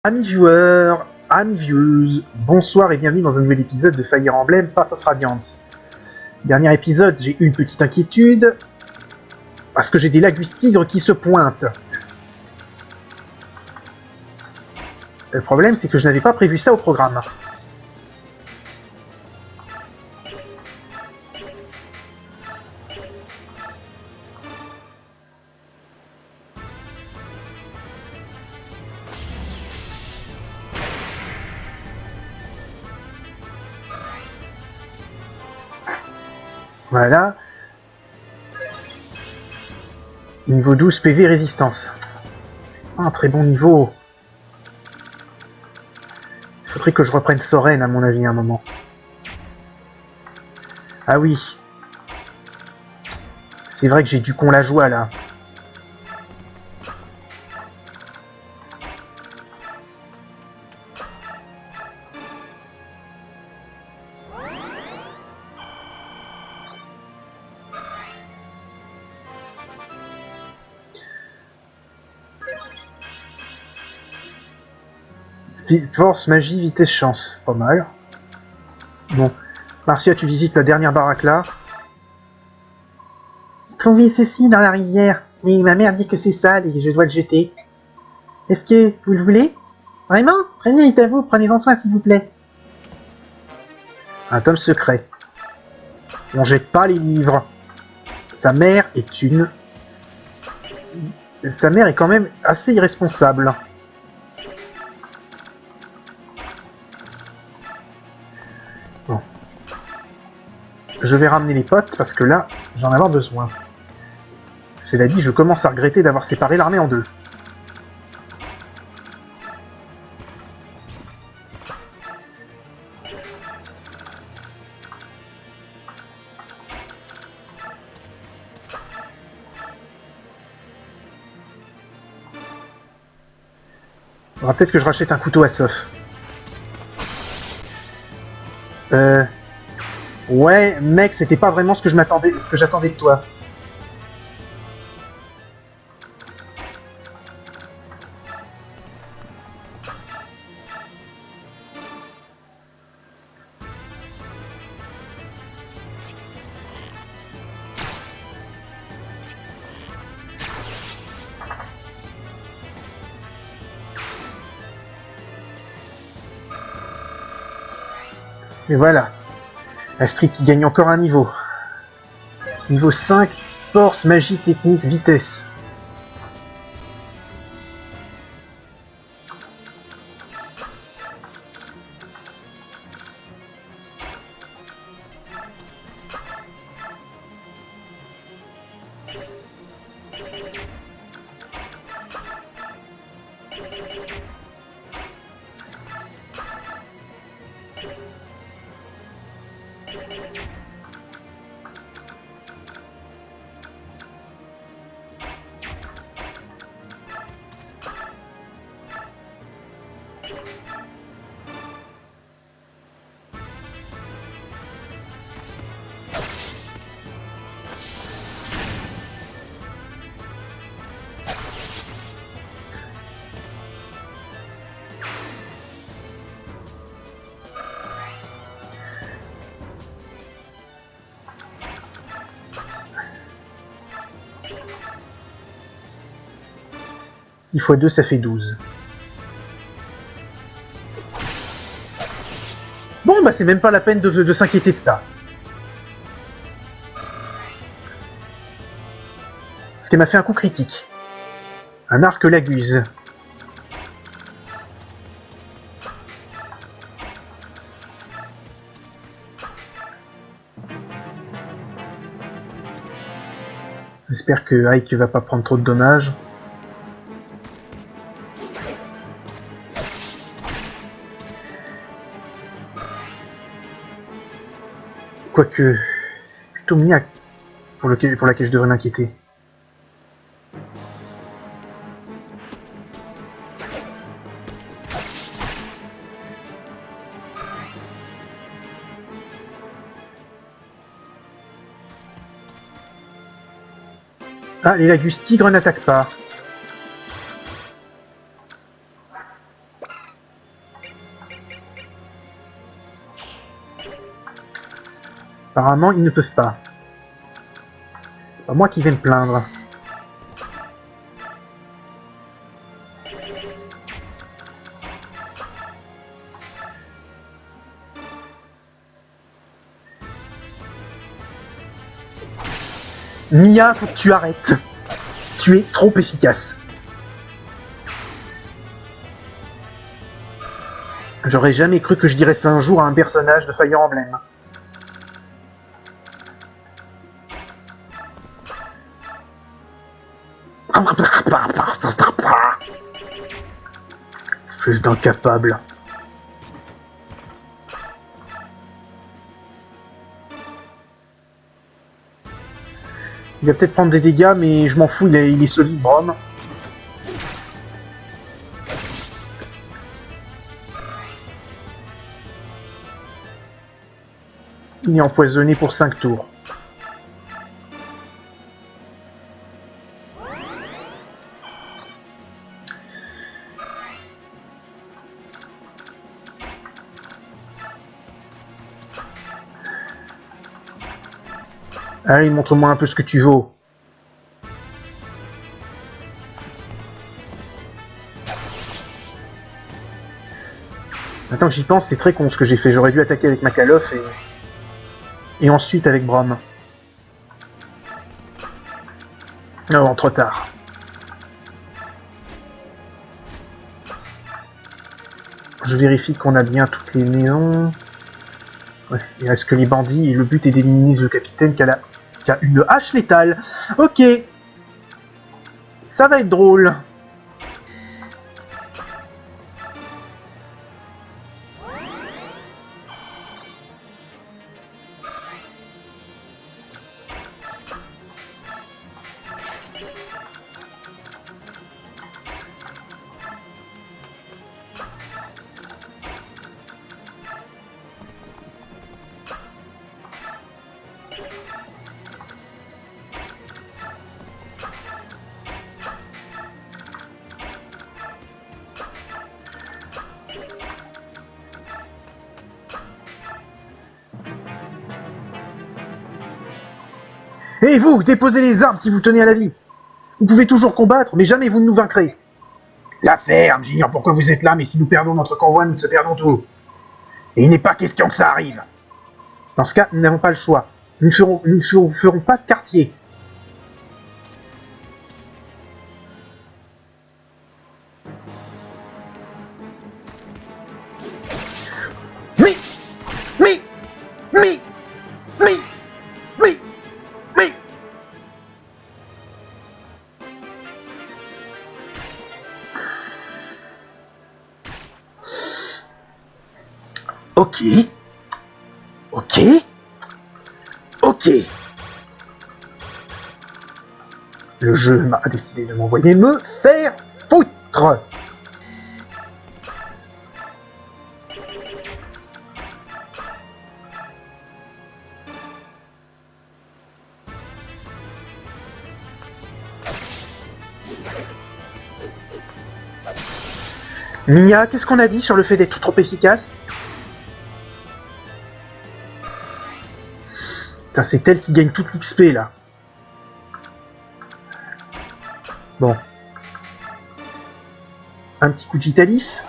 Amis viewers, amis viewers, bonsoir et bienvenue dans un nouvel épisode de Fire Emblem Path of Radiance. Dernier épisode, j'ai eu une petite inquiétude, parce que j'ai des lagus tigres qui se pointent. Le problème, c'est que je n'avais pas prévu ça au programme. Voilà. Niveau 12 PV résistance. C'est pas un très bon niveau. Il faudrait que je reprenne Soren à mon avis à un moment. Ah oui. C'est vrai que j'ai du con la joie là. Force, magie, vitesse, chance. Pas mal. Bon. Marcia, tu visites la dernière baraque là. J'ai trouvé ceci dans la rivière. Mais ma mère dit que c'est sale et que je dois le jeter. Est-ce que vous le voulez? Vraiment? Très bien, il est à vous. Prenez-en soin, s'il vous plaît. Un tome secret. On jette pas les livres. Sa mère est une... Sa mère est quand même assez irresponsable. Je vais ramener les potes parce que là, j'en ai avoir besoin. Cela dit, je commence à regretter d'avoir séparé l'armée en deux. Il faudra peut-être que je rachète un couteau à Sof. Ouais, mec, c'était pas vraiment ce que j'attendais de toi. Et voilà. Astrid qui gagne encore un niveau. Niveau 5, force, magie, technique, vitesse. Six fois 2, ça fait 12. Bon, bah c'est même pas la peine de s'inquiéter de ça. Parce qu'elle m'a fait un coup critique. Un arc laguse. J'espère que Ike va pas prendre trop de dommages. Quoique, c'est plutôt Mia pour laquelle je devrais m'inquiéter. Ah, les lagus tigres n'attaquent pas. Apparemment, ils ne peuvent pas. C'est pas moi qui vais me plaindre. Mia, faut que tu arrêtes. Tu es trop efficace. J'aurais jamais cru que je dirais ça un jour à un personnage de Fire Emblem. Fils d'incapable. Il va peut-être prendre des dégâts, mais je m'en fous, il est solide, Brom. Il est empoisonné pour 5 tours. Allez, montre-moi un peu ce que tu vaux. Maintenant que j'y pense, c'est très con ce que j'ai fait. J'aurais dû attaquer avec Makalov et ensuite avec Brom. Non, trop tard. Je vérifie qu'on a bien toutes les maisons. Ouais, il reste que les bandits et le but est d'éliminer le capitaine qui a une hache létale. Ok. Ça va être drôle. Et vous, déposez les armes si vous tenez à la vie. Vous pouvez toujours combattre, mais jamais vous ne nous vaincrez. La ferme, j'ignore pourquoi vous êtes là, mais si nous perdons notre convoi, nous perdons tout. Et il n'est pas question que ça arrive. Dans ce cas, nous n'avons pas le choix. Nous ne ferons pas de quartier. Mais Ok. Le jeu a décidé de m'envoyer me faire foutre. Mia, qu'est-ce qu'on a dit sur le fait d'être trop efficace? Putain, c'est elle qui gagne toute l'XP là. Bon. Un petit coup de Vitalis.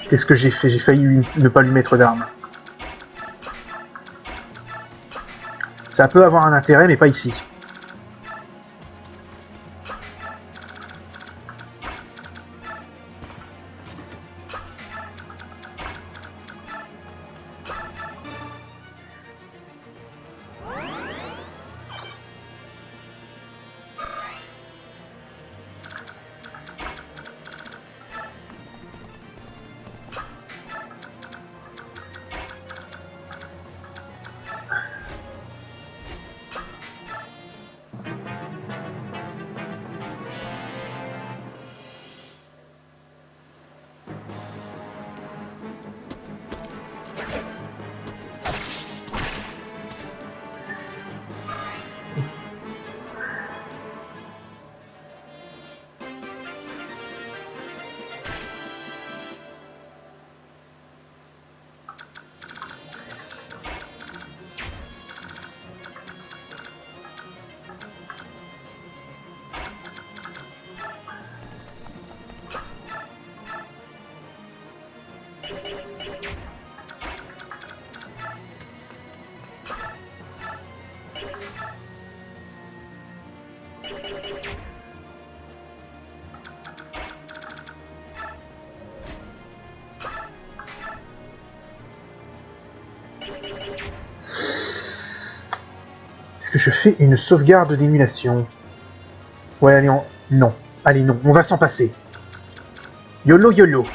Qu'est-ce que j'ai fait? J'ai failli ne pas lui mettre d'armes. Ça peut avoir un intérêt, mais pas ici. Est-ce que je fais une sauvegarde d'émulation? Ouais, allez, non. Allez, non, on va s'en passer. YOLO YOLO.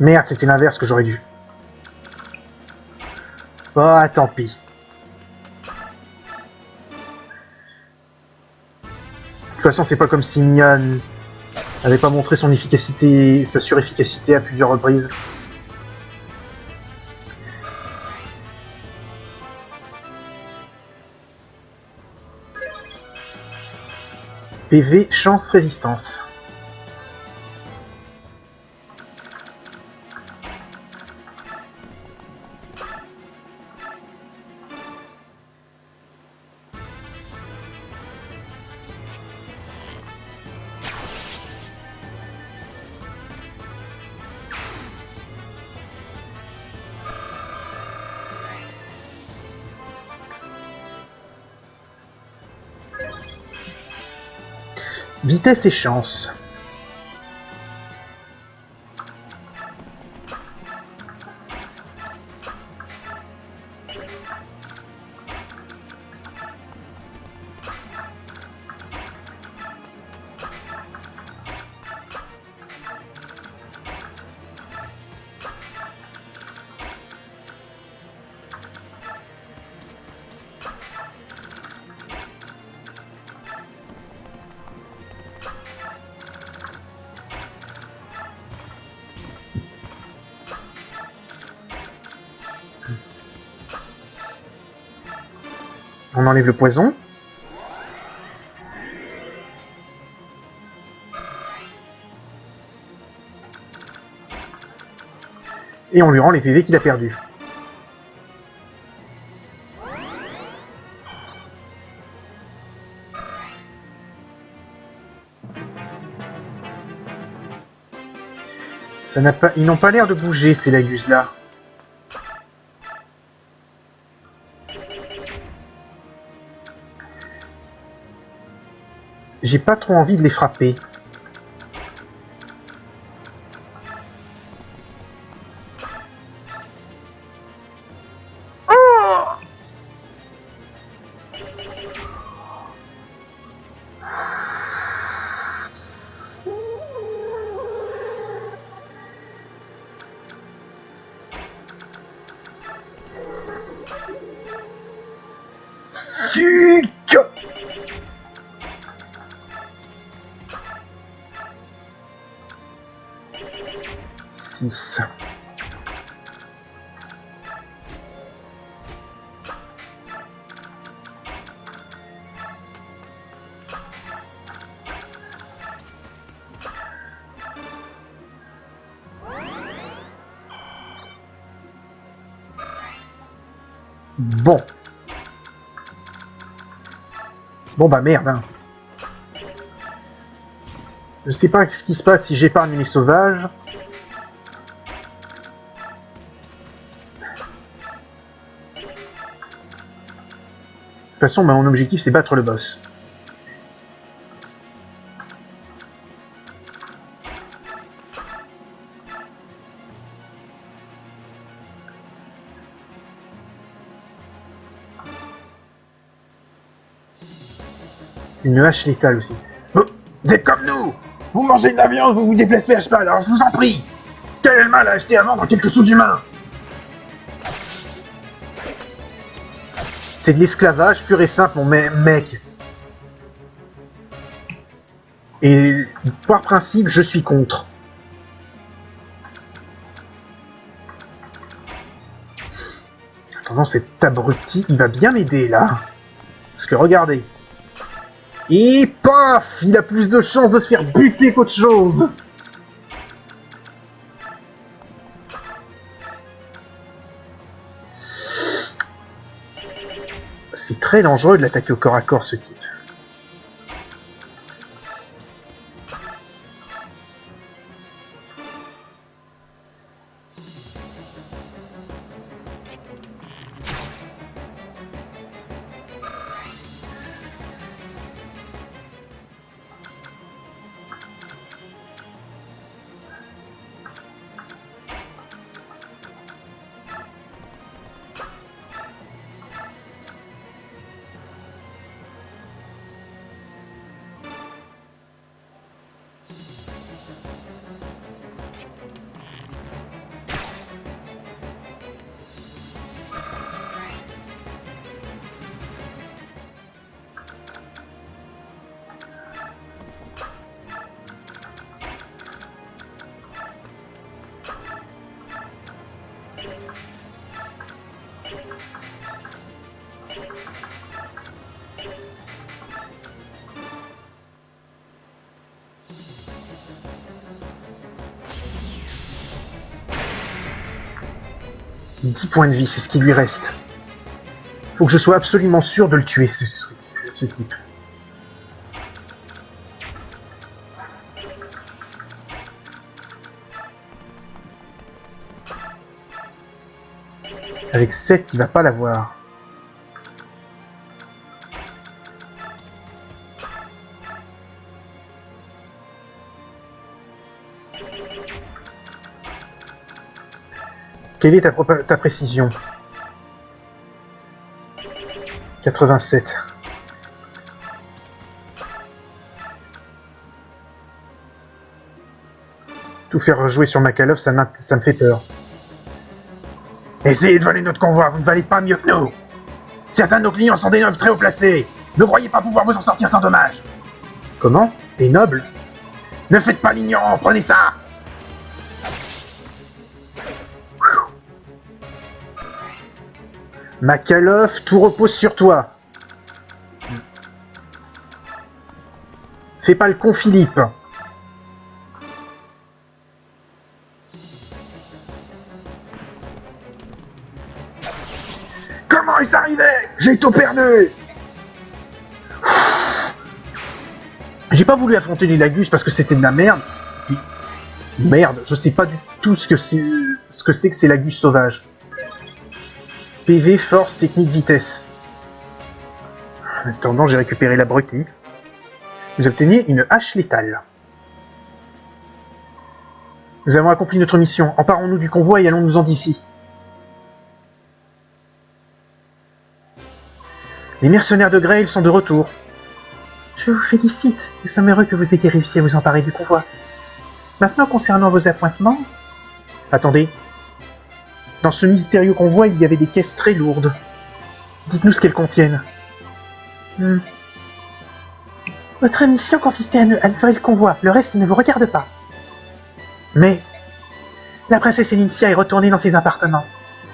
Merde, c'était l'inverse que j'aurais dû. Ah, tant pis. De toute façon, c'est pas comme si Mian n'avait pas montré son efficacité, sa surefficacité à plusieurs reprises. PV, chance, résistance. Vitesse et chance. On enlève le poison. Et on lui rend les PV qu'il a perdus. Ça n'a pas... Ils n'ont pas l'air de bouger, ces Lagus-là. J'ai pas trop envie de les frapper. Oh! Fuck! 6. Bon. Bon bah merde. Hein. Je sais pas ce qui se passe si j'épargne les sauvages. façon, mon objectif, c'est battre le boss. Une hache létale aussi. Oh, vous êtes comme nous! Vous mangez de la viande, vous vous déplacez à cheval, alors je vous en prie! Quel est le mal à acheter à vendre quelques sous-humains? C'est de l'esclavage pur et simple, mon mec. Et par principe, je suis contre. Attendons, cet abruti, il va bien m'aider, là. Parce que regardez. Et paf! Il a plus de chances de se faire buter qu'autre chose. C'est très dangereux de l'attaquer au corps à corps, ce type. « 10 points de vie, c'est ce qui lui reste. Faut que je sois absolument sûr de le tuer, ce type. Avec 7, il va pas l'avoir. Quelle est ta précision? 87. Tout faire rejouer sur Makalov, ça me fait peur. Essayez de voler notre convoi, vous ne valez pas mieux que nous. Certains de nos clients sont des nobles très haut placés. Ne croyez pas pouvoir vous en sortir sans dommage. Comment? Des nobles? Ne faites pas l'ignorant, prenez ça. Makalov, tout repose sur toi. Fais pas le con, Philippe. Comment est-ce arrivé? J'ai tout perdu. J'ai pas voulu affronter les Lagus parce que c'était de la merde. Puis, merde, je sais pas du tout ce que c'est que ces Lagus sauvages. PV, force, technique, vitesse. En attendant, j'ai récupéré l'abruti. Vous obtenez une hache létale. Nous avons accompli notre mission. Emparons-nous du convoi et allons-nous-en d'ici. Les mercenaires de Grail sont de retour. Je vous félicite. Nous sommes heureux que vous ayez réussi à vous emparer du convoi. Maintenant, concernant vos appointements... Attendez. Dans ce mystérieux convoi, il y avait des caisses très lourdes. Dites-nous ce qu'elles contiennent. Votre mission consistait à livrer le convoi. Le reste ne vous regarde pas. Mais... La princesse Elincia est retournée dans ses appartements.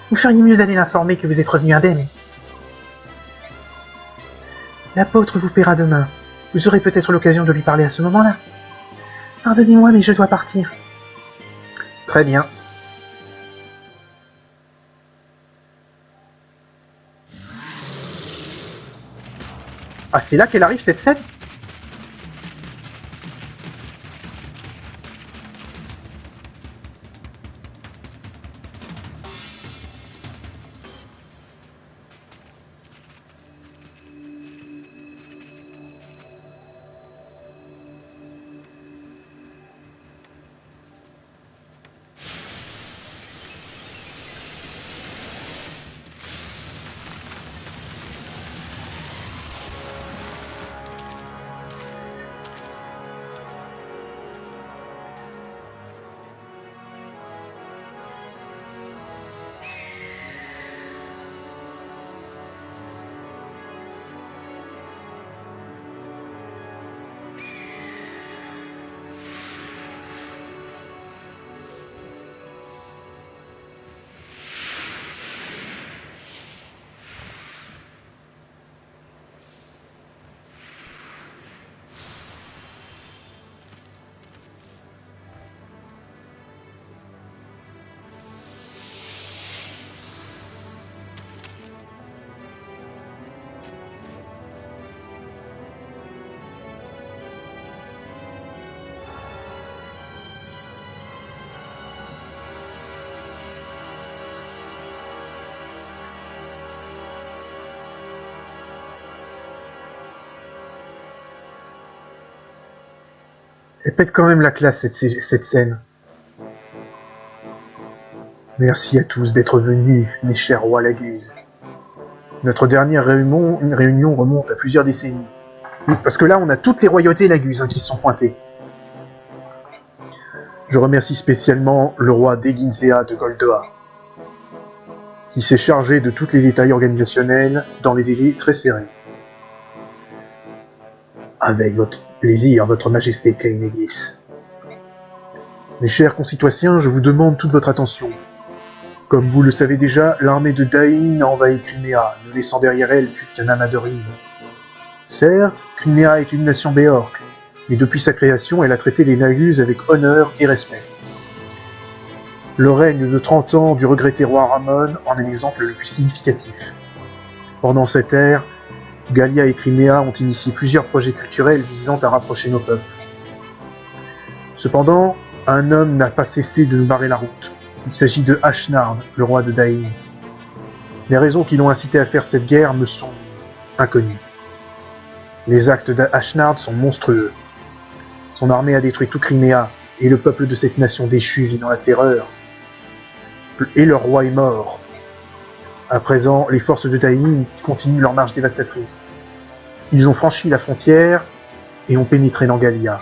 Vous feriez mieux d'aller l'informer que vous êtes revenu indemne. L'apôtre vous paiera demain. Vous aurez peut-être l'occasion de lui parler à ce moment-là. Pardonnez-moi, mais je dois partir. Très bien. Ah, c'est là qu'elle arrive, cette scène? Elle pète quand même la classe, cette scène. Merci à tous d'être venus, mes chers rois Laguz. Notre dernière réunion remonte à plusieurs décennies. Parce que là, on a toutes les royautés Laguz qui se sont pointées. Je remercie spécialement le roi Deginzea de Goldoa, qui s'est chargé de tous les détails organisationnels dans les délais très serrés. Avec votre plaisir, votre majesté Kainegis. Mes chers concitoyens, je vous demande toute votre attention. Comme vous le savez déjà, l'armée de Dain a envahi Crimea, ne laissant derrière elle qu'un amas de ruines. Certes, Crimea est une nation béorque, mais depuis sa création, elle a traité les Laguz avec honneur et respect. Le règne de 30 ans du regretté roi Ramon en est l'exemple le plus significatif. Pendant cette ère, Gallia et Crimea ont initié plusieurs projets culturels visant à rapprocher nos peuples. Cependant, un homme n'a pas cessé de nous barrer la route. Il s'agit de Ashnard, le roi de Dain. Les raisons qui l'ont incité à faire cette guerre me sont inconnues. Les actes d'Ashnard sont monstrueux. Son armée a détruit tout Crimea, et le peuple de cette nation déchue vit dans la terreur. Et leur roi est mort. À présent, les forces de Dain continuent leur marche dévastatrice. Ils ont franchi la frontière et ont pénétré dans Gallia.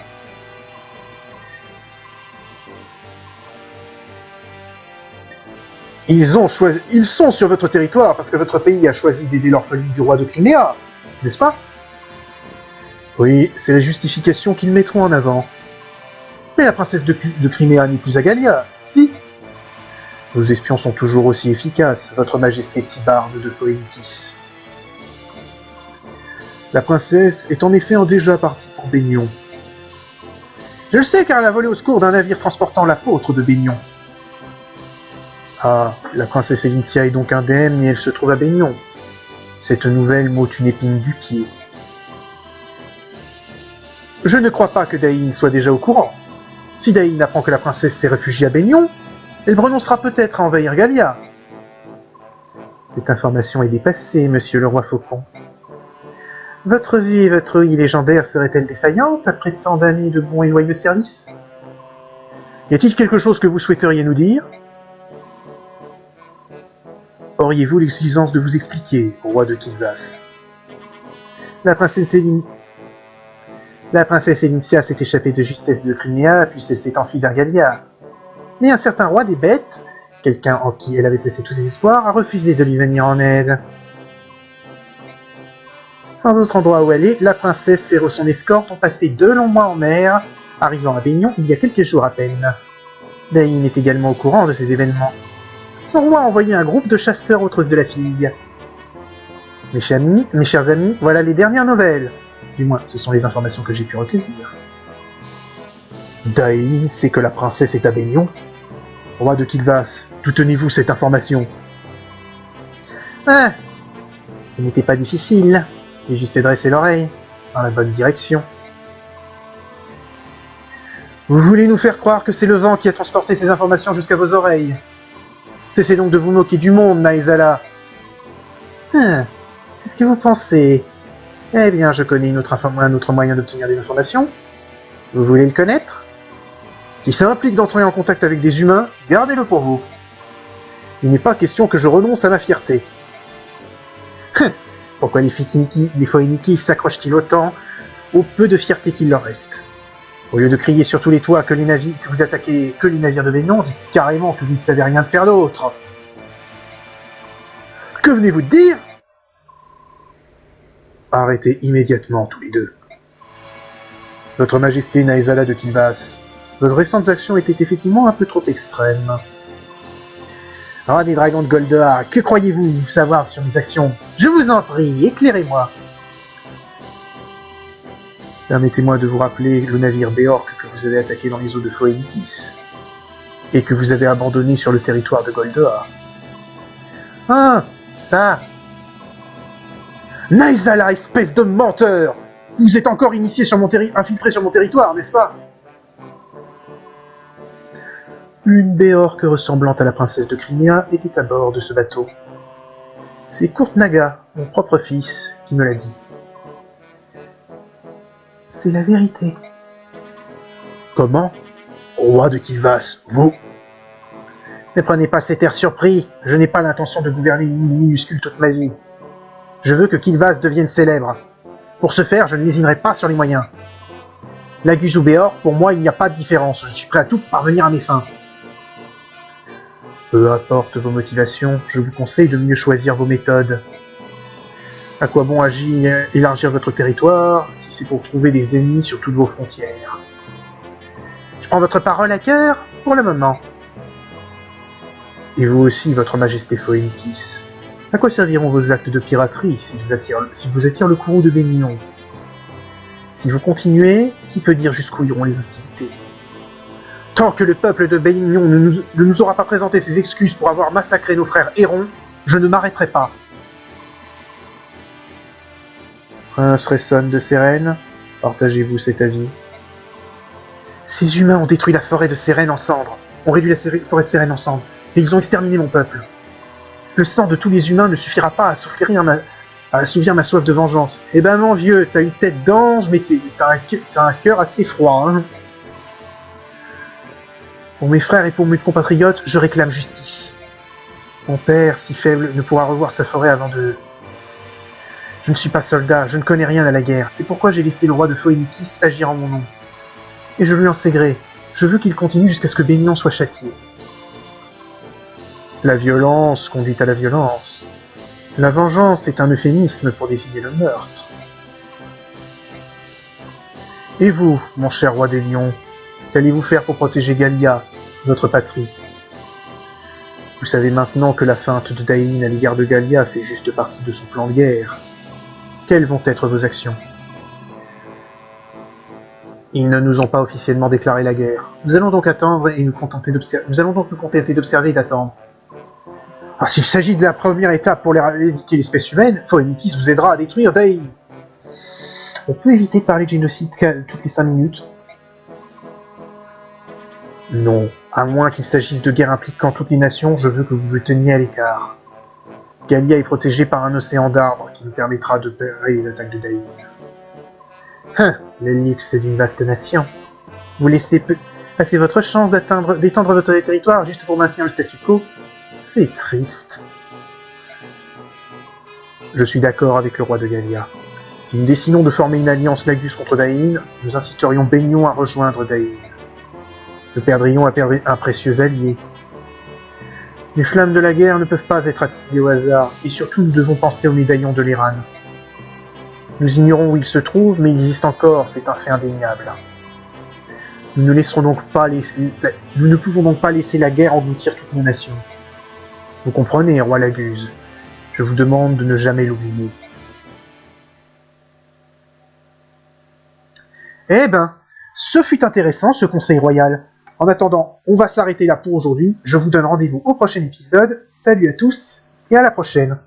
Ils sont sur votre territoire parce que votre pays a choisi d'aider l'orpheline du roi de Crimea, n'est-ce pas? Oui, c'est la justification qu'ils mettront en avant. Mais la princesse de Crimea n'est plus à Gallia, si? Nos espions sont toujours aussi efficaces, votre majesté Tibarde de Phoenikis. La princesse est en effet déjà partie pour Baignon. Je le sais car elle a volé au secours d'un navire transportant l'apôtre de Baignon. Ah, la princesse Elincia est donc indemne et elle se trouve à Baignon. Cette nouvelle m'ôte une épine du pied. Je ne crois pas que Dain soit déjà au courant. Si Dain apprend que la princesse s'est réfugiée à Baignon, elle renoncera peut-être à envahir Gallia. Cette information est dépassée, monsieur le roi Faucon. Votre vie et votre œil légendaire seraient-elles défaillantes après tant d'années de bons et loyaux services? Y a-t-il quelque chose que vous souhaiteriez nous dire? Auriez-vous l'exigence de vous expliquer, roi de Kilvas? La princesse Elincia s'est échappée de justesse de Crimea, puis elle s'est enfuie vers Gallia. Mais un certain roi des bêtes, quelqu'un en qui elle avait placé tous ses espoirs, a refusé de lui venir en aide. Sans autre endroit où aller, la princesse et son escorte ont passé 2 longs mois en mer, arrivant à Baignon il y a quelques jours à peine. Dain est également au courant de ces événements. Son roi a envoyé un groupe de chasseurs aux trousses de la fille. Mes chers amis, voilà les dernières nouvelles. Du moins, ce sont les informations que j'ai pu recueillir. Dain sait que la princesse est à Baignon. Roi de Kilvas, d'où tenez-vous cette information? Ah, ce n'était pas difficile. J'ai juste dressé l'oreille, dans la bonne direction. Vous voulez nous faire croire que c'est le vent qui a transporté ces informations jusqu'à vos oreilles? Cessez donc de vous moquer du monde, Naezala. C'est ce que vous pensez. Eh bien, je connais un autre moyen d'obtenir des informations. Vous voulez le connaître? Si ça implique d'entrer en contact avec des humains, gardez-le pour vous. Il n'est pas question que je renonce à ma fierté. Pourquoi les Phoenikis s'accrochent-ils autant au peu de fierté qu'il leur reste? Au lieu de crier sur tous les toits que vous attaquez que les navires de Baignon, dites carrément que vous ne savez rien de faire d'autre. Que venez-vous de dire? Arrêtez immédiatement tous les deux. Votre Majesté Naezala de Kilvas, vos récentes actions étaient effectivement un peu trop extrêmes. Ah, des dragons de Goldoa, que croyez-vous savoir sur mes actions? Je vous en prie, éclairez-moi. Permettez-moi de vous rappeler le navire Béorque que vous avez attaqué dans les eaux de Phoenikis, et que vous avez abandonné sur le territoire de Goldoa. Ah, ça! Naezala, espèce de menteur! Vous êtes encore infiltré sur mon territoire, n'est-ce pas? Une Béorque ressemblant à la princesse de Crimea était à bord de ce bateau. C'est Courtnaga, mon propre fils, qui me l'a dit. C'est la vérité. Comment? Roi de Kilvas, vous? Ne prenez pas cet air surpris, je n'ai pas l'intention de gouverner une île minuscule toute ma vie. Je veux que Kilvas devienne célèbre. Pour ce faire, je ne lésinerai pas sur les moyens. Lagus ou Béor, pour moi, il n'y a pas de différence, je suis prêt à tout pour parvenir à mes fins. Peu importe vos motivations, je vous conseille de mieux choisir vos méthodes. À quoi bon élargir votre territoire, si c'est pour trouver des ennemis sur toutes vos frontières? Je prends votre parole à cœur, pour le moment. Et vous aussi, votre majesté Phoenikis. À quoi serviront vos actes de piraterie si vous attirent le courroux de Bénillon? Si vous continuez, qui peut dire jusqu'où iront les hostilités? Tant que le peuple de Bénillon ne nous aura pas présenté ses excuses pour avoir massacré nos frères Hérons, je ne m'arrêterai pas. Prince Resson de Sérène, partagez-vous cet avis? Ces humains ont détruit la forêt de Sérène en cendres, ont réduit la forêt de Sérène en cendres, et ils ont exterminé mon peuple. Le sang de tous les humains ne suffira pas à assouvir ma soif de vengeance. Eh ben non, vieux, t'as une tête d'ange, mais t'as un cœur assez froid, hein. Pour mes frères et pour mes compatriotes, je réclame justice. Mon père, si faible, ne pourra revoir sa forêt avant de... Je ne suis pas soldat, je ne connais rien à la guerre. C'est pourquoi j'ai laissé le roi de Phoenikis agir en mon nom. Et je lui en sais gré. Je veux qu'il continue jusqu'à ce que Bénillon soit châtié. La violence conduit à la violence. La vengeance est un euphémisme pour désigner le meurtre. Et vous, mon cher roi des lions, qu'allez-vous faire pour protéger Gallia, notre patrie? Vous savez maintenant que la feinte de Dain à l'égard de Gallia fait juste partie de son plan de guerre. Quelles vont être vos actions? Ils ne nous ont pas officiellement déclaré la guerre. Nous allons donc attendre et nous contenter d'observer et d'attendre. Alors s'il s'agit de la première étape pour éradiquer l'espèce humaine, Phoenikis vous aidera à détruire Dain. On peut éviter de parler de génocide toutes les 5 minutes? Non, à moins qu'il s'agisse de guerres impliquant toutes les nations, je veux que vous vous teniez à l'écart. Gallia est protégée par un océan d'arbres qui nous permettra de parer les attaques de Dain. Le luxe d'une vaste nation. Vous laissez passer votre chance d'étendre votre territoire juste pour maintenir le statu quo? C'est triste. Je suis d'accord avec le roi de Gallia. Si nous décidons de former une alliance Lagus contre Dain, nous inciterions Bénillon à rejoindre Dain. Nous perdrions un précieux allié. Les flammes de la guerre ne peuvent pas être attisées au hasard, et surtout nous devons penser au médaillon de l'Iran. Nous ignorons où il se trouve, mais il existe encore, c'est un fait indéniable. Nous ne pouvons donc pas laisser la guerre engloutir toutes nos nations. Vous comprenez, roi Lagus. Je vous demande de ne jamais l'oublier. Eh ben, ce fut intéressant, ce conseil royal. En attendant, on va s'arrêter là pour aujourd'hui. Je vous donne rendez-vous au prochain épisode. Salut à tous et à la prochaine.